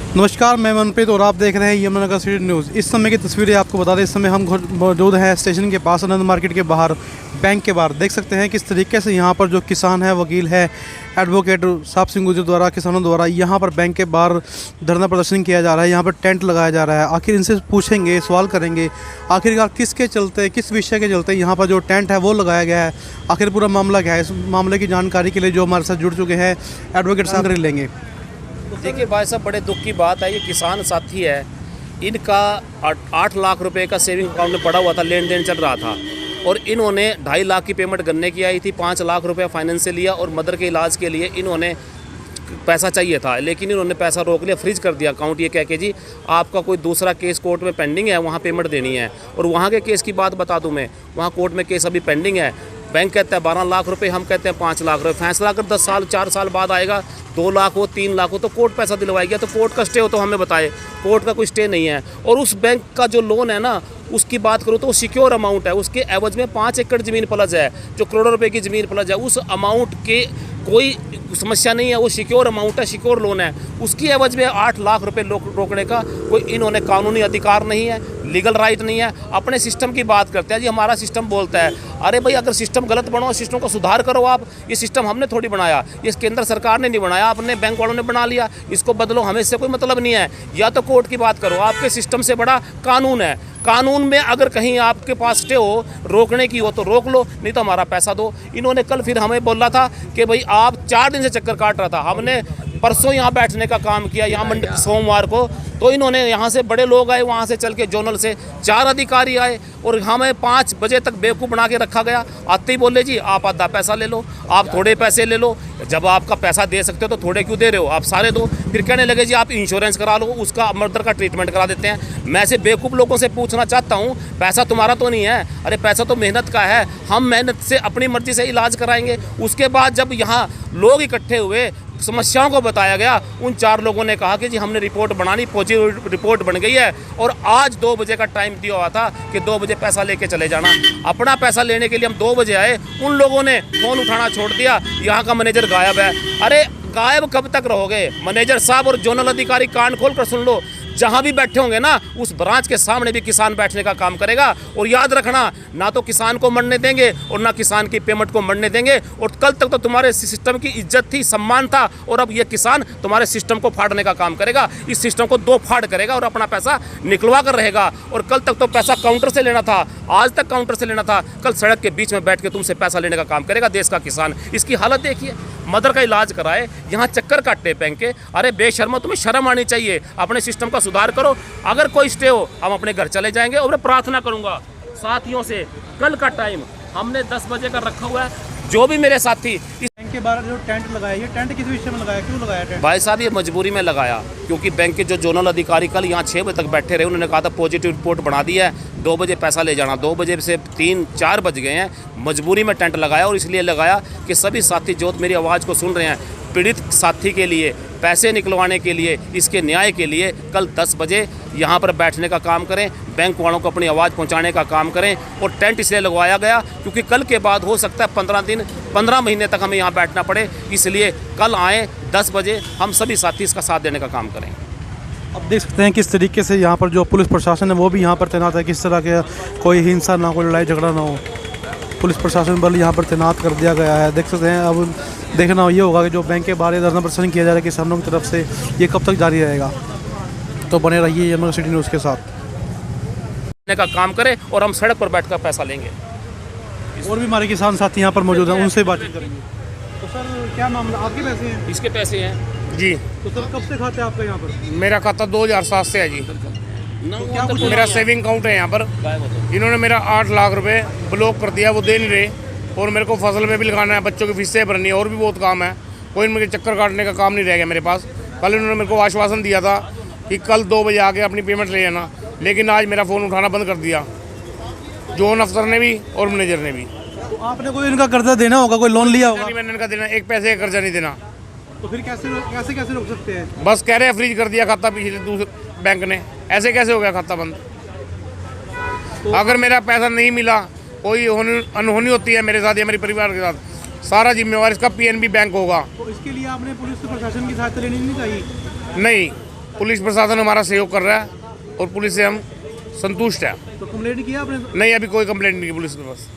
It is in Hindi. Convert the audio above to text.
नमस्कार, मैं मनप्रीत और आप देख रहे हैं यमुनानगर सिटी न्यूज़। इस समय की तस्वीरें आपको बता दें। इस समय हम मौजूद हैं स्टेशन के पास, आनंद मार्केट के बाहर, बैंक के बाहर। देख सकते हैं किस तरीके से यहाँ पर जो किसान है, वकील है, एडवोकेट साहब सिंह गुर्जर द्वारा, किसानों द्वारा यहाँ पर बैंक के बाहर धरना प्रदर्शन किया जा रहा है। यहाँ पर टेंट लगाया जा रहा है। आखिर इनसे पूछेंगे, सवाल करेंगे आखिरकार किसके चलते, किस विषय के चलते यहाँ पर जो टेंट है वो लगाया गया है, आखिर पूरा मामला क्या है। इस मामले की जानकारी के लिए जो हमारे साथ जुड़ चुके हैं एडवोकेट साहब लेंगे। देखिए भाई साहब, बड़े दुख की बात है। ये किसान साथी है, इनका 8 लाख रुपए का सेविंग अकाउंट में पड़ा हुआ था, लेन देन चल रहा था, और इन्होंने 2.5 लाख की पेमेंट गन्ने की आई थी, 5 लाख रुपए फाइनेंस से लिया, और मदर के इलाज के लिए इन्होंने पैसा चाहिए था, लेकिन इन्होंने पैसा रोक लिया, फ्रीज कर दिया अकाउंट। ये कह के जी आपका कोई दूसरा केस कोर्ट में पेंडिंग है, वहाँ पेमेंट देनी है। और वहाँ के केस की बात बता दूँ मैं, वहाँ कोर्ट में केस अभी पेंडिंग है। बैंक कहता है 12 लाख रुपए, हम कहते हैं 5 लाख रुपए। फैसला अगर 10 साल 4 साल बाद आएगा, 2 लाख हो 3 लाख हो, तो कोर्ट पैसा दिलवाएगी। तो कोर्ट का स्टे हो तो हमें बताए, कोर्ट का कोई स्टे नहीं है। और उस बैंक का जो लोन है ना, उसकी बात करूँ तो वो सिक्योर अमाउंट है। उसके एवज में 5 एकड़ ज़मीन प्लस है, जो करोड़ों रुपए की ज़मीन प्लस है। उस अमाउंट के कोई समस्या नहीं है, वो सिक्योर अमाउंट है, सिक्योर लोन है। उसकी एवज में 8 लाख रुपए रोकने का कोई इन्होंने कानूनी अधिकार नहीं है, लीगल राइट नहीं है। अपने सिस्टम की बात करते हैं जी, हमारा सिस्टम बोलता है। अरे भाई, अगर सिस्टम गलत बनाओ, सिस्टम को सुधार करो आप। ये सिस्टम हमने थोड़ी बनाया, ये केंद्र सरकार ने नहीं बनाया, आपने बैंक वालों ने बना लिया। इसको बदलो, हमें इससे कोई मतलब नहीं है। या तो कोर्ट की बात करो, आपके सिस्टम से बड़ा कानून है। कानून में अगर कहीं आपके पास स्टे हो, रोकने की हो तो रोक लो, नहीं तो हमारा पैसा दो। इन्होंने कल फिर हमें बोला था कि भाई आप 4 दिन से चक्कर काट रहा था। हमने परसों यहाँ बैठने का काम किया, यहाँ सोमवार को, तो इन्होंने यहाँ से बड़े लोग आए, वहाँ से चल के जोनल से 4 अधिकारी आए, और हमें 5 बजे तक बेवकूफ़ बना के रखा गया। आते ही बोले जी आप आधा पैसा ले लो, आप थोड़े पैसे ले लो। जब आपका पैसा दे सकते हो तो थोड़े क्यों दे रहे हो, आप सारे दो। फिर कहने लगे जी आप इंश्योरेंस करा लो, उसका मर्डर का ट्रीटमेंट करा देते हैं। मैं ऐसे बेवकूफ़ लोगों से पूछना चाहता हूँ, पैसा तुम्हारा तो नहीं है? अरे पैसा तो मेहनत का है, हम मेहनत से अपनी मर्जी से इलाज कराएंगे। उसके बाद जब यहाँ लोग इकट्ठे हुए, समस्याओं को बताया गया, उन 4 लोगों ने कहा कि जी हमने रिपोर्ट बनानी, पॉजिटिव रिपोर्ट बन गई है, और आज 2 बजे का टाइम दिया हुआ था कि 2 बजे पैसा लेके चले जाना। अपना पैसा लेने के लिए हम 2 बजे आए, उन लोगों ने फ़ोन उठाना छोड़ दिया। यहाँ का मैनेजर गायब है। अरे गायब कब तक रहोगे? मैनेजर साहब और जोनल अधिकारी कान खोल कर सुन लो, जहाँ भी बैठे होंगे ना, उस ब्रांच के सामने भी किसान बैठने का काम करेगा। और याद रखना, ना तो किसान को मरने देंगे और ना किसान की पेमेंट को मरने देंगे। और कल तक तो तुम्हारे सिस्टम की इज्जत थी, सम्मान था, और अब ये किसान तुम्हारे सिस्टम को फाड़ने का काम करेगा। इस सिस्टम को 2 फाड़ करेगा और अपना पैसा निकलवा कर रहेगा। और कल तक तो पैसा काउंटर से लेना था, आज तक काउंटर से लेना था, कल सड़क के बीच में बैठ के तुमसे पैसा लेने का काम करेगा देश का किसान। इसकी हालत देखिए, मदर का इलाज कराए, यहाँ चक्कर काटते बैंक के। अरे बेशर्मो, तुम्हें शर्म आनी चाहिए। अपने सिस्टम का सुधार करो। अगर कोई स्टे हो, हम अपने घर चले जाएंगे। और मैं प्रार्थना करूंगा साथियों से, कल का टाइम हमने 10 बजे का रखा हुआ है। जो भी मेरे साथी इस बैंक के बाहर जो टेंट लगाया, ये टेंट किस विषय में लगाया, क्यों लगाया टेंट? भाई साहब, ये मजबूरी में लगाया, क्योंकि बैंक के जो जोनल अधिकारी कल यहाँ 6 बजे तक बैठे रहे। उन्होंने कहा था पॉजिटिव रिपोर्ट बना दी है, 2 बजे पैसा ले जाना। 2 बजे से 3-4 बज गए हैं। मजबूरी में टेंट लगाया, और इसलिए लगाया कि सभी साथी जो मेरी आवाज़ को सुन रहे हैं, पीड़ित साथी के लिए, पैसे निकलवाने के लिए, इसके न्याय के लिए कल 10 बजे यहाँ पर बैठने का काम करें, बैंक वालों को अपनी आवाज़ पहुँचाने का काम करें। और टेंट इसलिए लगवाया गया क्योंकि कल के बाद हो सकता है 15 महीने तक हमें यहाँ बैठना पड़े। इसलिए कल आएँ 10 बजे, हम सभी साथी इसका साथ देने का काम करें। अब देख सकते हैं किस तरीके से यहाँ पर जो पुलिस प्रशासन है वो भी यहाँ पर तैनात है। किस तरह के कोई हिंसा ना, कोई लड़ाई झगड़ा ना हो, पुलिस प्रशासन बल यहाँ पर तैनात कर दिया गया है। देख सकते हैं। अब देखना ये होगा कि जो बैंक के बाहर धरना प्रदर्शन किया जा रहा है किसानों की तरफ से, ये कब तक जारी रहेगा। तो बने रहिए यमुनानगर सिटी न्यूज़ के साथ। का काम करें और हम सड़क पर बैठकर पैसा लेंगे। और भी हमारे किसान साथी यहाँ पर मौजूद हैं, उनसे बातचीत करेंगे। तो सर क्या मामला, आपके पैसे हैं? इसके पैसे हैं जी। तो सर कब से खाते हैं आपका यहाँ पर? मेरा खाता 2007 से है जी। तो क्या कुछ मेरा सेविंग अकाउंट है यहाँ पर। इन्होंने मेरा 8 लाख रुपए ब्लॉक कर दिया, वो दे नहीं रहे। और मेरे को फसल में भी लगाना है, बच्चों की फीसें भरनी है, और भी बहुत काम है। कोई मेरे चक्कर काटने का काम नहीं रह गया मेरे पास। कल इन्होंने मेरे को आश्वासन दिया था कि कल 2 बजे आके अपनी पेमेंट ले जाना, लेकिन आज मेरा फ़ोन उठाना बंद कर दिया, जोन अफसर ने भी और मैनेजर ने भी। तो आपने कोई इनका कर्जा देना होगा, कोई लोन लिया होगा? मैंने इनका देना, 1 पैसे का कर्जा नहीं देना। तो फिर कैसे रोक सकते हैं? बस कह रहे हैं फ्रीज कर दिया खाता पिछले दूसरे बैंक ने। ऐसे कैसे हो गया खाता बंद? तो अगर मेरा पैसा नहीं मिला, कोई अनहोनी होती है मेरे साथ या मेरे परिवार के साथ, सारा जिम्मेवार इसका पीएनबी बैंक होगा। तो इसके लिए आपने पुलिस प्रशासन की सहायता लेनी नहीं चाहिए? नहीं, पुलिस प्रशासन हमारा सहयोग कर रहा है और पुलिस से हम संतुष्ट हैं। तो कंप्लेंट किया आपने? नहीं, अभी कोई कंप्लेंट नहीं की पुलिस के पास।